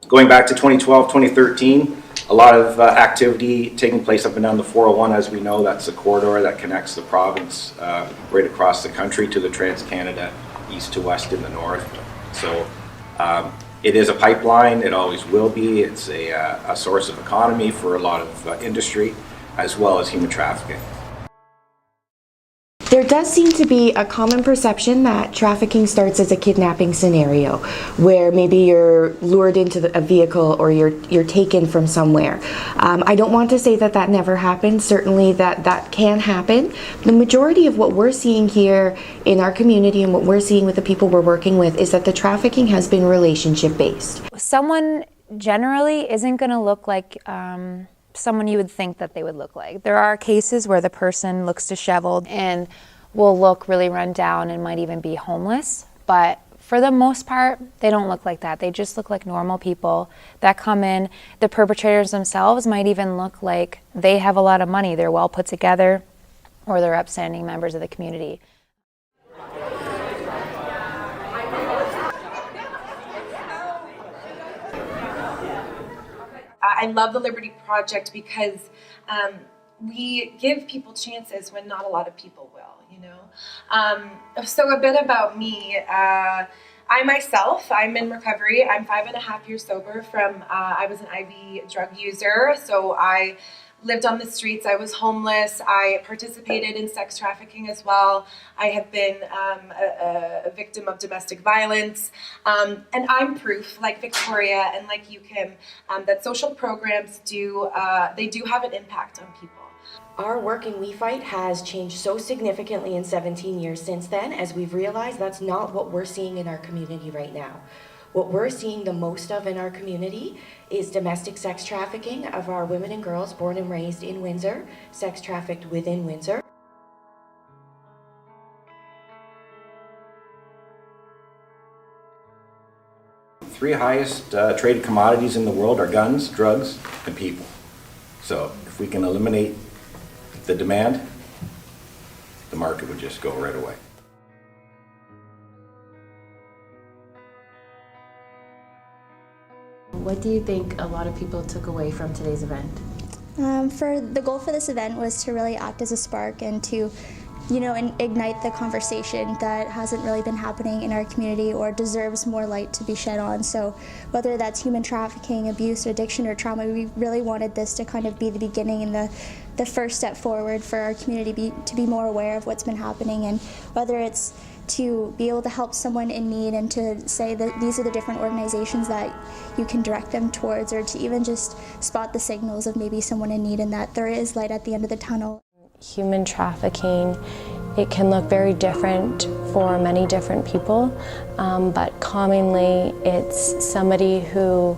Going back to 2012, 2013, a lot of activity taking place up and down the 401. As we know, that's the corridor that connects the province right across the country to the Trans-Canada, east to west in the north. So it is a pipeline, it always will be. It's a source of economy for a lot of industry, as well as human trafficking. There does seem to be a common perception that trafficking starts as a kidnapping scenario, where maybe you're lured into a vehicle or you're taken from somewhere. I don't want to say that that never happens. Certainly that can happen. The majority of what we're seeing here in our community and what we're seeing with the people we're working with is that the trafficking has been relationship based. Someone generally isn't going to look like someone you would think that they would look like. There are cases where the person looks disheveled and will look really run down and might even be homeless, but for the most part, they don't look like that. They just look like normal people that come in. The perpetrators themselves might even look like they have a lot of money, they're well put together, or they're upstanding members of the community. I love the Liberty Project because we give people chances when not a lot of people will, you know. So a bit about me. I'm in recovery. I'm 5.5 years sober from, I was an IV drug user, so I lived on the streets. I was homeless. I participated in sex trafficking as well. I have been a victim of domestic violence. And I'm proof, like Victoria and like you, Kim, that social programs they do have an impact on people. Our work in We Fight has changed so significantly in 17 years since then, as we've realized that's not what we're seeing in our community right now. What we're seeing the most of in our community is domestic sex trafficking of our women and girls born and raised in Windsor, sex trafficked within Windsor. Three highest traded commodities in the world are guns, drugs, and people. So if we can eliminate the demand, the market would just go right away. What do you think a lot of people took away from today's event? The goal for this event was to really act as a spark and to, ignite the conversation that hasn't really been happening in our community or deserves more light to be shed on. So whether that's human trafficking, abuse, addiction, or trauma, we really wanted this to kind of be the beginning and the first step forward for our community to be more aware of what's been happening, and whether it's to be able to help someone in need and to say that these are the different organizations that you can direct them towards, or to even just spot the signals of maybe someone in need and that there is light at the end of the tunnel. Human trafficking, it can look very different for many different people, but commonly it's somebody who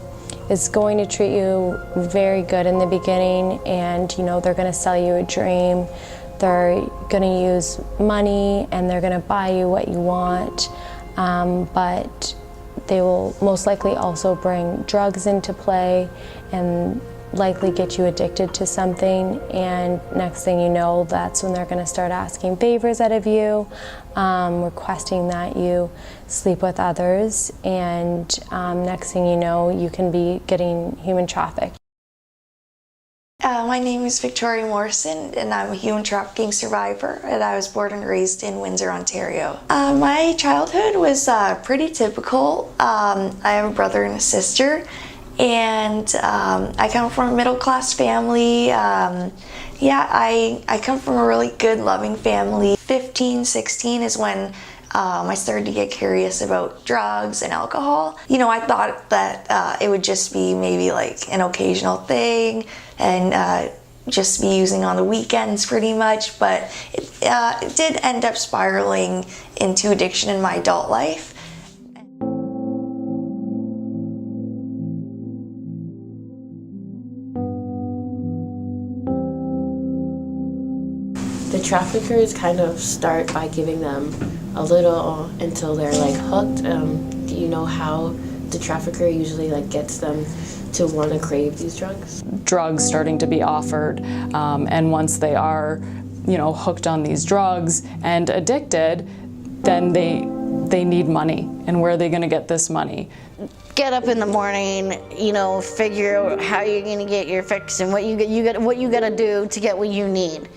is going to treat you very good in the beginning, and they're going to sell you a dream. They're going to use money and they're going to buy you what you want, but they will most likely also bring drugs into play and likely get you addicted to something, and next thing you know, that's when they're going to start asking favors out of you, requesting that you sleep with others, and next thing you know, you can be getting human trafficked. My name is Victoria Morrison, and I'm a human trafficking survivor, and I was born and raised in Windsor, Ontario. My childhood was pretty typical. I have a brother and a sister, and I come from a middle-class family. I come from a really good, loving family. 15, 16 is when I started to get curious about drugs and alcohol. I thought that it would just be maybe like an occasional thing, and just be using on the weekends pretty much, but it did end up spiraling into addiction in my adult life. The traffickers kind of start by giving them a little until they're like hooked. Do you know how the trafficker usually like gets them to want to crave these drugs? Drugs starting to be offered, and once they are, hooked on these drugs and addicted, then they need money. And where are they going to get this money? Get up in the morning, figure out how you're going to get your fix and what you got to do to get what you need.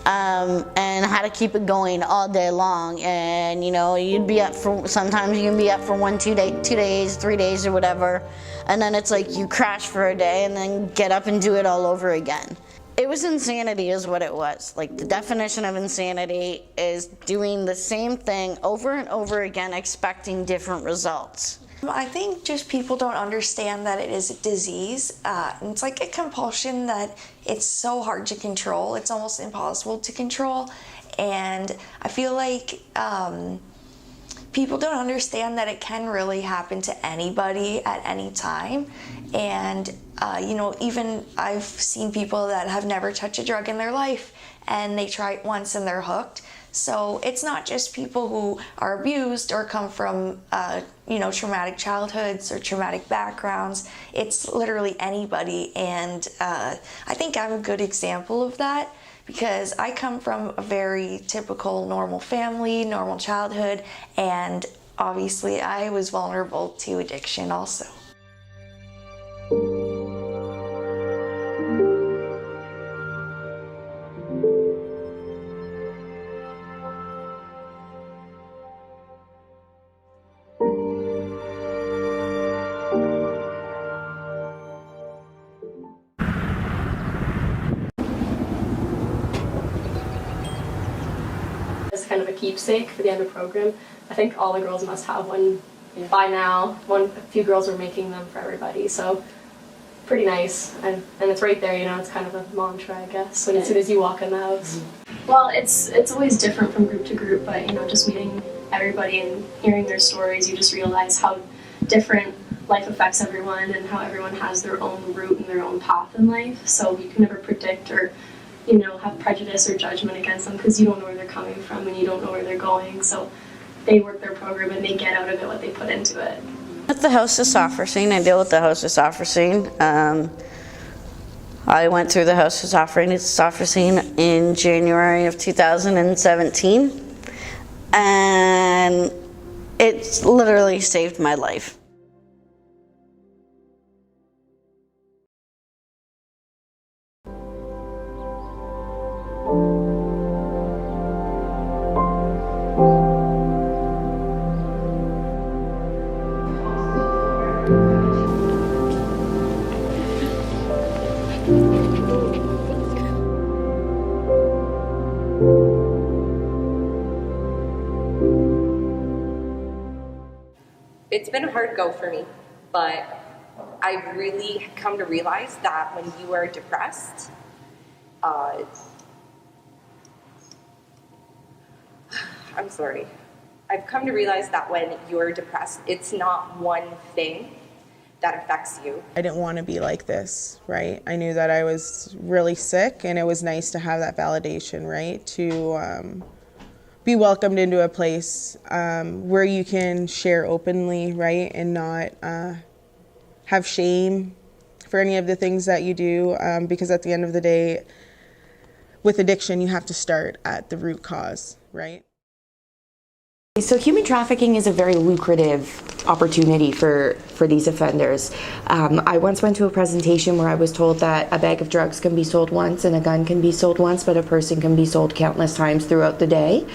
And how to keep it going all day long. And you'd be up for, sometimes you can be up for 2 days, 3 days or whatever, and then it's like you crash for a day and then get up and do it all over again. It was insanity is what it was. Like, the definition of insanity is doing the same thing over and over again, expecting different results. I think just people don't understand that it is a disease. It's like a compulsion that it's so hard to control. It's almost impossible to control. And I feel like people don't understand that it can really happen to anybody at any time. And, even I've seen people that have never touched a drug in their life and they try it once and they're hooked. So it's not just people who are abused or come from, traumatic childhoods or traumatic backgrounds. It's literally anybody. And I think I'm a good example of that because I come from a very typical normal family, normal childhood, and obviously I was vulnerable to addiction also. As kind of a keepsake for the end of the program. I think all the girls must have one by now. A few girls were making them for everybody, so pretty nice. And it's right there, it's kind of a mantra, I guess, as soon as you walk in the house. Well, it's always different from group to group, but just meeting everybody and hearing their stories, you just realize how different life affects everyone and how everyone has their own route and their own path in life. So you can never predict or have prejudice or judgment against them because you don't know where they're coming from and you don't know where they're going. So they work their program and they get out of it what they put into it. At the hostess offer scene, I deal with the hostess offer scene. I went through the hostess offer scene in January of 2017, and it's literally saved my life. It's been a hard go for me, but I've really come to realize that when you are depressed, I'm sorry. I've come to realize that when you're depressed, it's not one thing that affects you. I didn't want to be like this, right? I knew that I was really sick, and it was nice to have that validation, right? To be welcomed into a place where you can share openly, right? And not have shame for any of the things that you do, because at the end of the day, with addiction, you have to start at the root cause, right? So human trafficking is a very lucrative opportunity for these offenders. I once went to a presentation where I was told that a bag of drugs can be sold once and a gun can be sold once, but a person can be sold countless times throughout the day.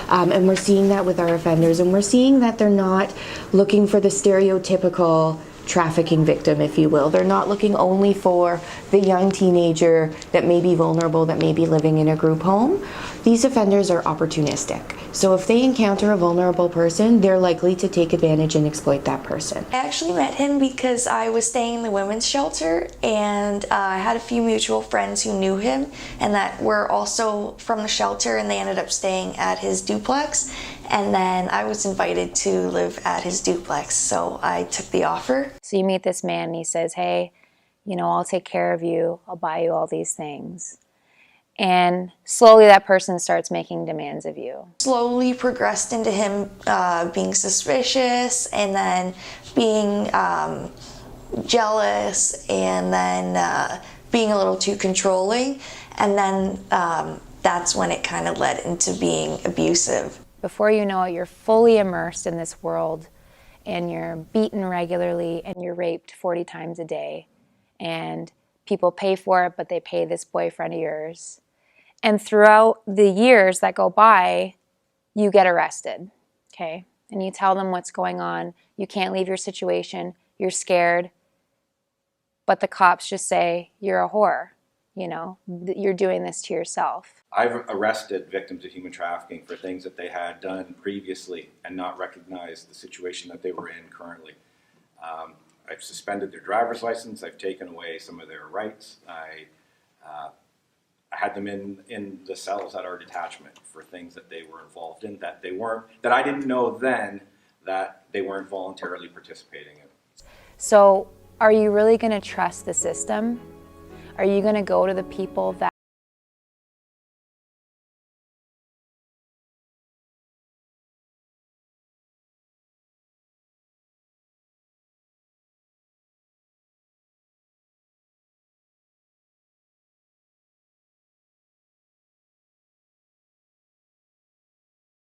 And we're seeing that with our offenders, and we're seeing that they're not looking for the stereotypical trafficking victim, if you will. They're not looking only for the young teenager that may be vulnerable, that may be living in a group home. These offenders are opportunistic. So if they encounter a vulnerable person, they're likely to take advantage and exploit that person. I actually met him because I was staying in the women's shelter, and I had a few mutual friends who knew him and that were also from the shelter, and they ended up staying at his duplex. And then I was invited to live at his duplex, so I took the offer. So you meet this man and he says, hey, you know, I'll take care of you. I'll buy you all these things. And slowly that person starts making demands of you. Slowly progressed into him being suspicious, and then being jealous, and then being a little too controlling. And then that's when it kind of led into being abusive. Before you know it, you're fully immersed in this world, and you're beaten regularly, and you're raped 40 times a day. And people pay for it, but they pay this boyfriend of yours. And throughout the years that go by, you get arrested, okay? And you tell them what's going on. You can't leave your situation. You're scared. But the cops just say, you're a whore. You know, you're doing this to yourself. I've arrested victims of human trafficking for things that they had done previously and not recognized the situation that they were in currently. I've suspended their driver's license. I've taken away some of their rights. I had them in the cells at our detachment for things that they were involved in that I didn't know then that they weren't voluntarily participating in. So are you really going to trust the system? Are you going to go to the people that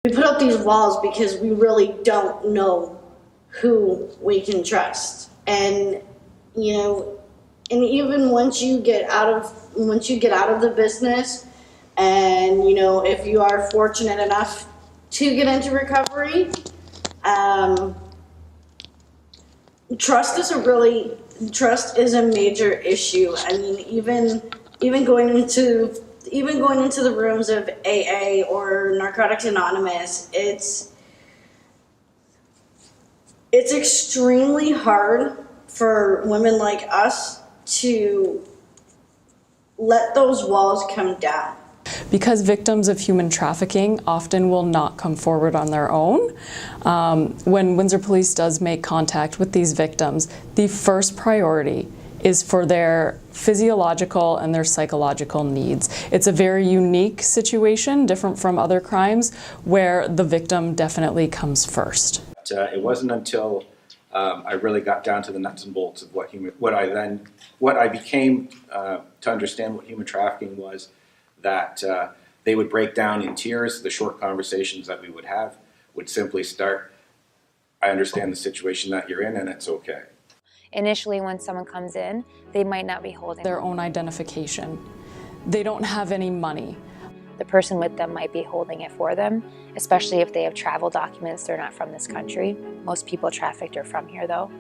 we put up these walls because we really don't know who we can trust. And, you know, and even once you get out of the business, and, you know, if you are fortunate enough to get into recovery, trust is a major issue. I mean, even going into the rooms of AA or Narcotics Anonymous, it's extremely hard for women like us to let those walls come down. Because victims of human trafficking often will not come forward on their own. When Windsor Police does make contact with these victims, the first priority is for their physiological and their psychological needs. It's a very unique situation, different from other crimes, where the victim definitely comes first. It wasn't until I really got down to the nuts and bolts of what I became to understand what human trafficking was, that they would break down in tears. The short conversations that we would have would simply start, I understand the situation that you're in and it's okay. initially when someone comes in, they might not be holding their own identification. They don't have any money. The person with them might be holding it for them, especially if they have travel documents. They're not from this country. Most people trafficked are from here though.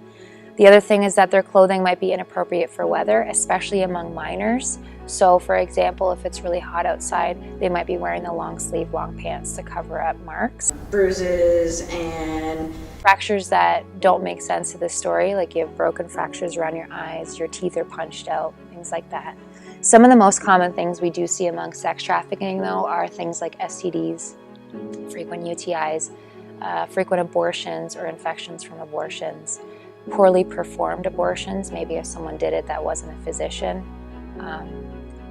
The other thing is that their clothing might be inappropriate for weather, especially among minors. So for example, if it's really hot outside, they might be wearing the long sleeve, long pants to cover up marks. Bruises and fractures that don't make sense to this story, like you have broken fractures around your eyes, your teeth are punched out, things like that. Some of the most common things we do see among sex trafficking though are things like STDs, frequent UTIs, frequent abortions or infections from abortions, poorly performed abortions, maybe if someone did it that wasn't a physician,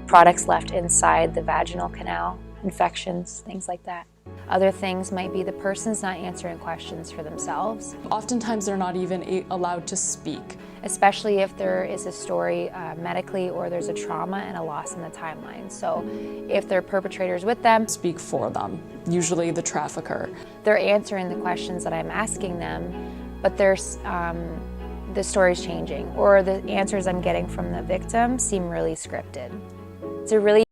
products left inside the vaginal canal, infections, things like that. Other things might be the person's not answering questions for themselves. Oftentimes they're not even allowed to speak. Especially if there is a story medically or there's a trauma and a loss in the timeline. So if their perpetrator's with them, speak for them, usually the trafficker. They're answering the questions that I'm asking them, but there's the story's changing, or the answers I'm getting from the victim seem really scripted. It's a really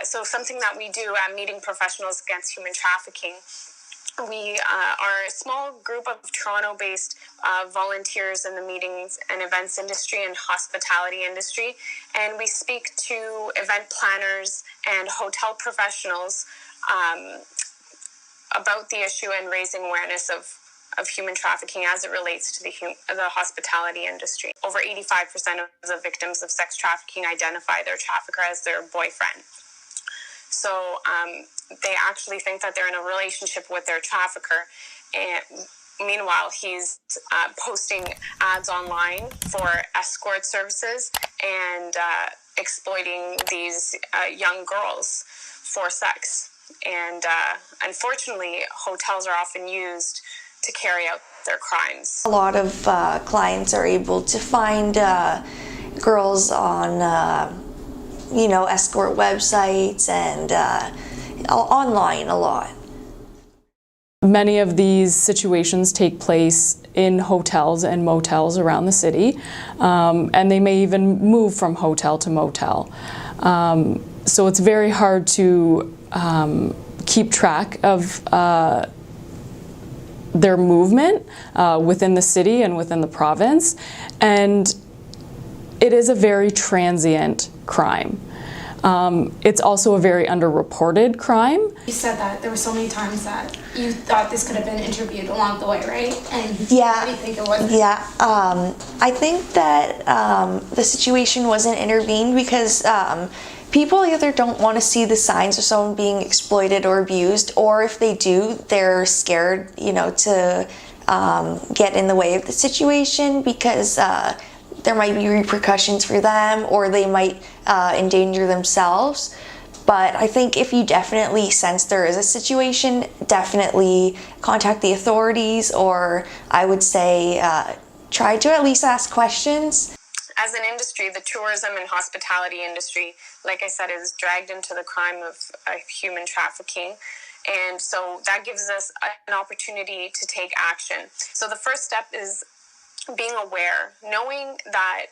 So something that we do at Meeting Professionals Against Human Trafficking, we are a small group of Toronto-based volunteers in the meetings and events industry and hospitality industry, and we speak to event planners and hotel professionals about the issue and raising awareness of human trafficking as it relates to the hospitality industry. Over 85% of the victims of sex trafficking identify their trafficker as their boyfriend. So they actually think that they're in a relationship with their trafficker, and meanwhile he's posting ads online for escort services and exploiting these young girls for sex. And unfortunately, hotels are often used to carry out their crimes. A lot of clients are able to find girls on escort websites and online a lot. Many of these situations take place in hotels and motels around the city, and they may even move from hotel to motel. So it's very hard to keep track of their movement within the city and within the province, and it is a very transient crime. It's also a very underreported crime. You said that there were so many times that you thought this could have been interviewed along the way, right? And yeah, what do you think it was? Yeah, I think that the situation wasn't intervened because people either don't want to see the signs of someone being exploited or abused, or if they do, they're scared, to get in the way of the situation because there might be repercussions for them, or they might endanger themselves. But I think if you definitely sense there is a situation, definitely contact the authorities, or I would say try to at least ask questions. As an industry, the tourism and hospitality industry, like I said, is dragged into the crime of human trafficking. And so that gives us an opportunity to take action. So the first step is being aware, knowing that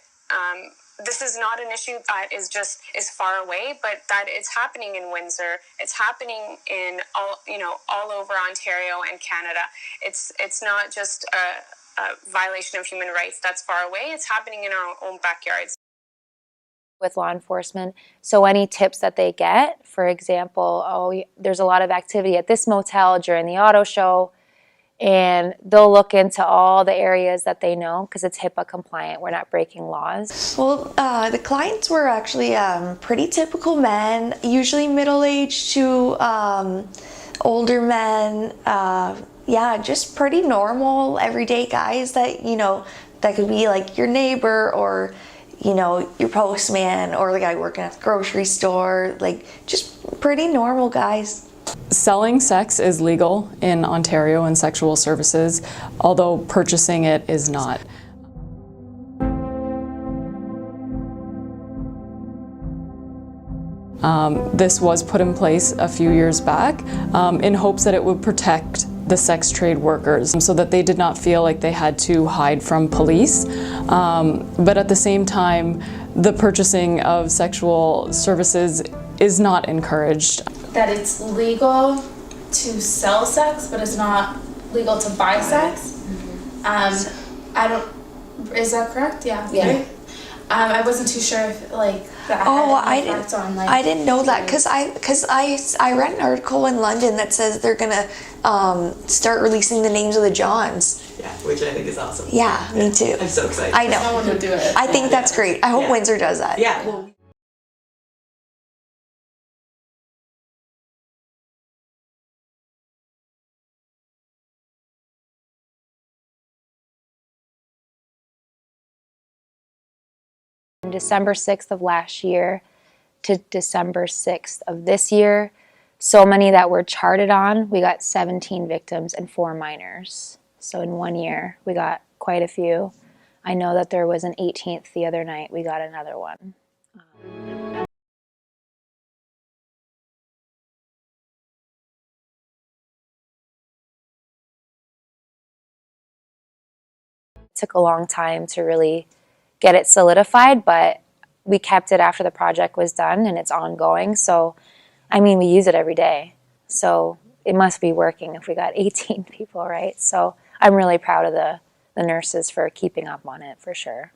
this is not an issue that is far away, but that it's happening in Windsor. It's happening in all over Ontario and Canada. It's not just a violation of human rights that's far away. It's happening in our own backyards. With law enforcement, so any tips that they get, for example, there's a lot of activity at this motel during the auto show, and they'll look into all the areas that they know because it's HIPAA compliant. We're not breaking laws. Well, the clients were actually pretty typical men, usually middle-aged to older men. Yeah, just pretty normal, everyday guys that, that could be like your neighbor or, your postman or the guy working at the grocery store, like just pretty normal guys. Selling sex is legal in Ontario and sexual services, although purchasing it is not. This was put in place a few years back in hopes that it would protect the sex trade workers so that they did not feel like they had to hide from police. But at the same time, the purchasing of sexual services is not encouraged. That it's legal to sell sex, but it's not legal to buy sex. Is that correct? Yeah. Right? I wasn't too sure if that had an effect on I didn't know that because I read an article in London that says they're gonna start releasing the names of the Johns. Yeah, which I think is awesome. Yeah, me too. I'm so excited. I know. Someone would do it. I think that's great. I hope Windsor does that. Yeah. Well, From December 6th of last year to December 6th of this year, so many that were charted on, we got 17 victims and 4 minors. So in 1 year, we got quite a few. I know that there was an 18th the other night. We got another one. It took a long time to really get it solidified, but we kept it after the project was done and it's ongoing. So I mean, we use it every day, so it must be working if we got 18 people, right? So I'm really proud of the nurses for keeping up on it, for sure.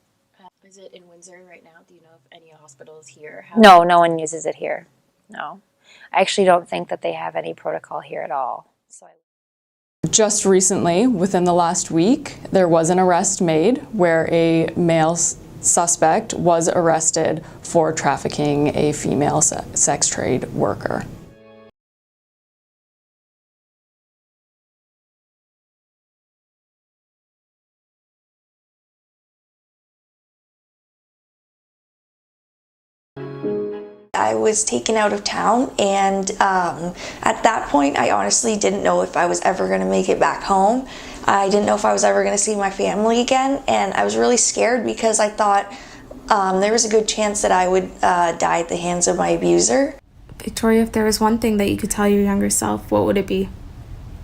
Is it in Windsor right now? Do you know if any hospitals here have? No, no one uses it here. No. I actually don't think that they have any protocol here at all. Just recently, within the last week, there was an arrest made where a male suspect was arrested for trafficking a female sex trade worker. I was taken out of town, and at that point I honestly didn't know if I was ever going to make it back home. I didn't know if I was ever going to see my family again, and I was really scared because I thought there was a good chance that I would die at the hands of my abuser. Victoria, if there was one thing that you could tell your younger self, what would it be?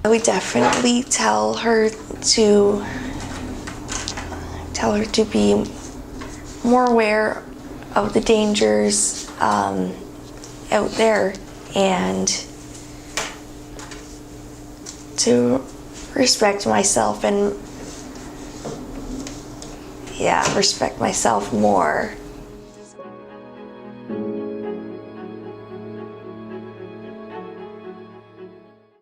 I would definitely tell her to be more aware of the dangers out there, and to respect myself and respect myself more.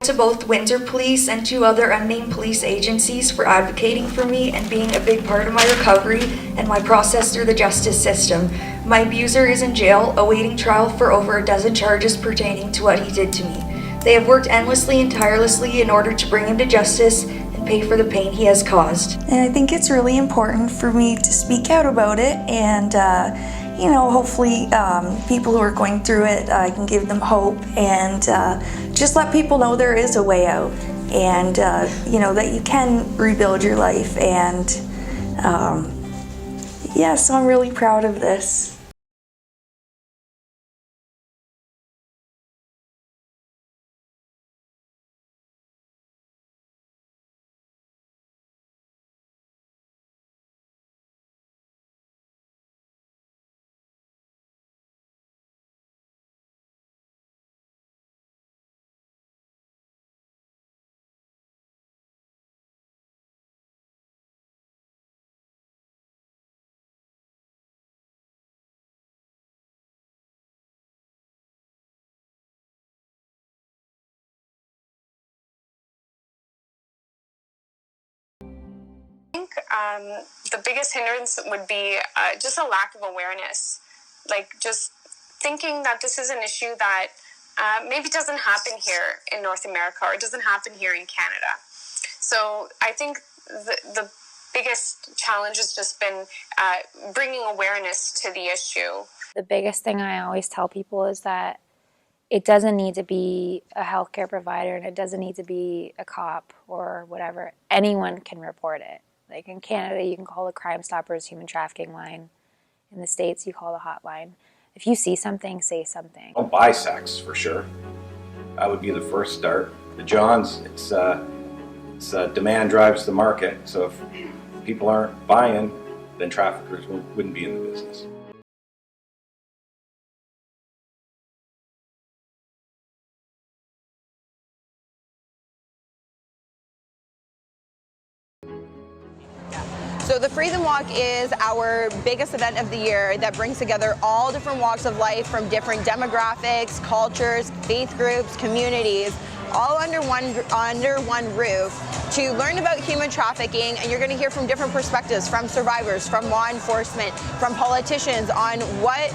To both Windsor Police and 2 other unnamed police agencies for advocating for me and being a big part of my recovery and my process through the justice system. My abuser is in jail, awaiting trial for over a dozen charges pertaining to what he did to me. They have worked endlessly and tirelessly in order to bring him to justice and pay for the pain he has caused. And I think it's really important for me to speak out about it, and hopefully people who are going through it, I can give them hope, and just let people know there is a way out, and that you can rebuild your life, and so I'm really proud of this. I think the biggest hindrance would be just a lack of awareness. Like, just thinking that this is an issue that maybe doesn't happen here in North America, or it doesn't happen here in Canada. So I think the biggest challenge has just been bringing awareness to the issue. The biggest thing I always tell people is that it doesn't need to be a healthcare provider, and it doesn't need to be a cop or whatever. Anyone can report it. Like in Canada, you can call the Crime Stoppers human trafficking line. In the States, you call the hotline. If you see something, say something. Don't buy sex, for sure. That would be the first start. The Johns, it's demand drives the market. So if people aren't buying, then traffickers wouldn't be in the business. So the Freedom Walk is our biggest event of the year that brings together all different walks of life from different demographics, cultures, faith groups, communities, all under one roof to learn about human trafficking. And you're going to hear from different perspectives, from survivors, from law enforcement, from politicians, on what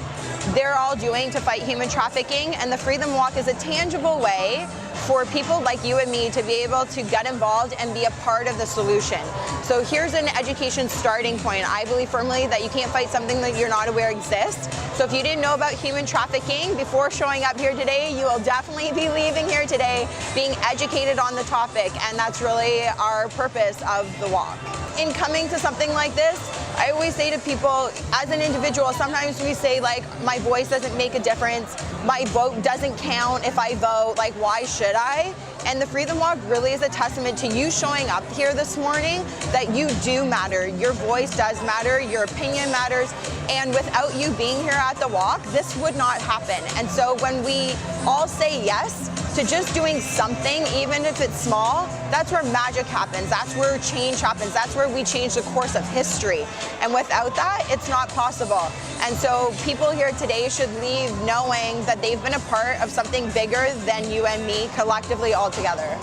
they're all doing to fight human trafficking. And the Freedom Walk is a tangible way for people like you and me to be able to get involved and be a part of the solution. So here's an education starting point. I believe firmly that you can't fight something that you're not aware exists. So if you didn't know about human trafficking before showing up here today, you will definitely be leaving here today being educated on the topic, and that's really our purpose of the walk. In coming to something like this, I always say to people, as an individual, sometimes we say, like, my voice doesn't make a difference, my vote doesn't count if I vote, like, why should I? And the Freedom Walk really is a testament to you showing up here this morning, that you do matter. Your voice does matter, your opinion matters, and without you being here at the walk, this would not happen. And so when we all say yes to just doing something, even if it's small, that's where magic happens. That's where change happens. That's where we change the course of history. And without that, it's not possible. And so people here today should leave knowing that they've been a part of something bigger than you and me collectively all together.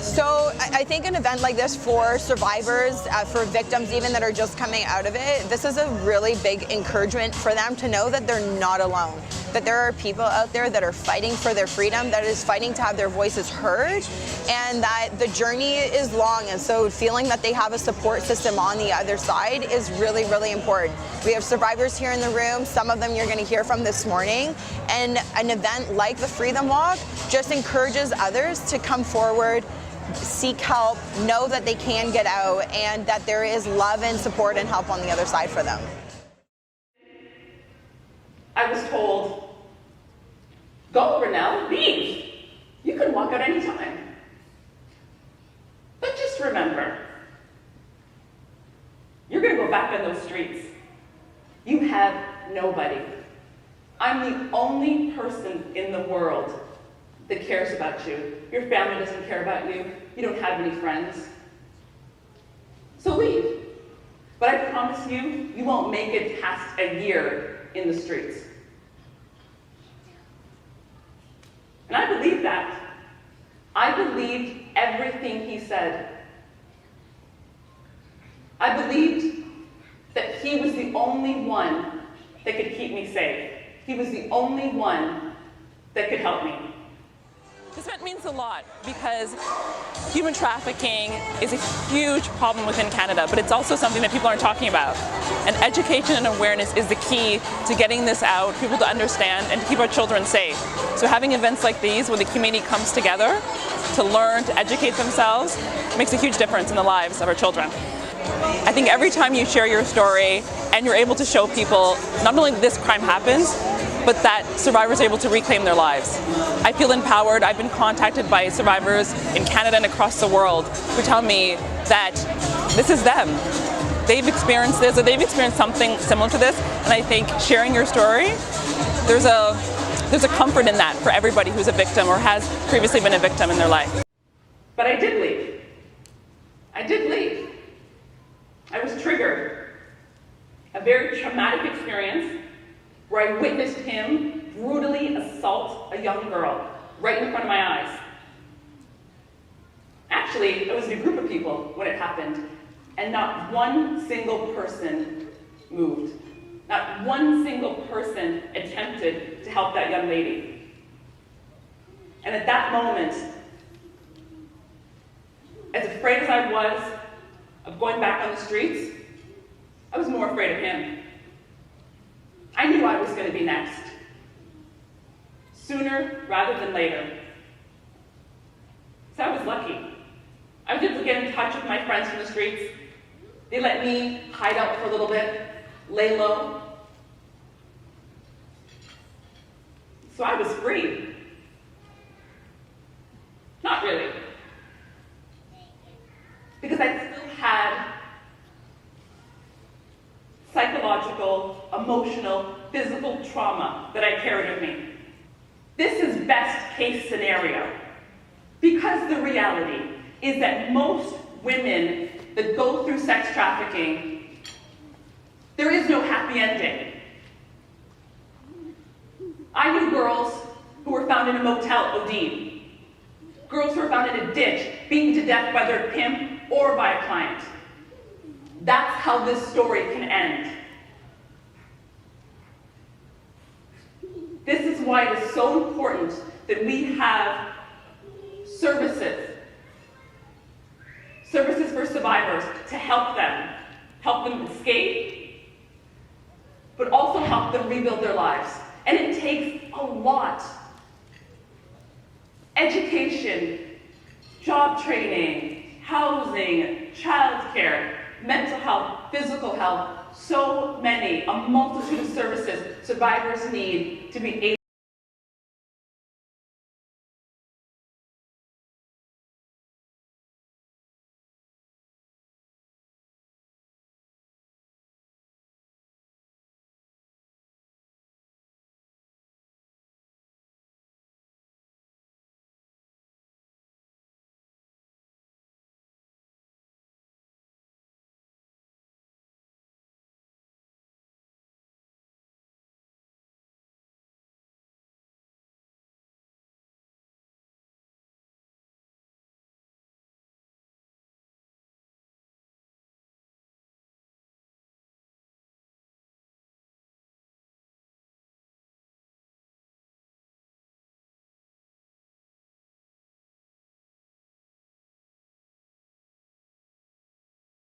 So I think an event like this for survivors, for victims even that are just coming out of it, this is a really big encouragement for them to know that they're not alone, that there are people out there that are fighting for their freedom, that is fighting to have their voices heard, and that the journey is long. And so feeling that they have a support system on the other side is really, really important. We have survivors here in the room, some of them you're going to hear from this morning, and an event like the Freedom Walk just encourages others to come forward, seek help, know that they can get out, and that there is love and support and help on the other side for them. I was told, go, Renelle, leave. You can walk out anytime. But just remember, you're going to go back on those streets. You have nobody. I'm the only person in the world that cares about you. Your family doesn't care about you. You don't have any friends. So leave. But I promise you, you won't make it past a year in the streets. And I believed that. I believed everything he said. I believed that he was the only one that could keep me safe. He was the only one that could help me. This event means a lot because human trafficking is a huge problem within Canada, but it's also something that people aren't talking about. And education and awareness is the key to getting this out, people to understand, and to keep our children safe. So having events like these where the community comes together to learn, to educate themselves, makes a huge difference in the lives of our children. I think every time you share your story and you're able to show people not only that this crime happens, but that survivors are able to reclaim their lives. I feel empowered. I've been contacted by survivors in Canada and across the world who tell me that this is them. They've experienced this, or they've experienced something similar to this, and I think sharing your story, there's a comfort in that for everybody who's a victim or has previously been a victim in their life. But I did leave. I did leave. I was triggered. A very traumatic experience where I witnessed him brutally assault a young girl right in front of my eyes. Actually, it was a group of people when it happened, and not one single person moved. Not one single person attempted to help that young lady. And at that moment, as afraid as I was of going back on the streets, I was more afraid of him. I knew I was going to be next, sooner rather than later. So I was lucky. I was able to get in touch with my friends from the streets. They let me hide out for a little bit, lay low. So I was free. Not really. Because I still had psychological, emotional, physical trauma that I carried with me. This is best case scenario, because the reality is that most women that go through sex trafficking, there is no happy ending. I knew girls who were found in a motel OD'd, girls who were found in a ditch, beaten to death by their pimp or by a client. That's how this story can end. This is why it is so important that we have services for survivors to help them escape, but also help them rebuild their lives. And it takes a lot. Education, job training, housing, childcare, mental health, physical health, so many, a multitude of services survivors need to be able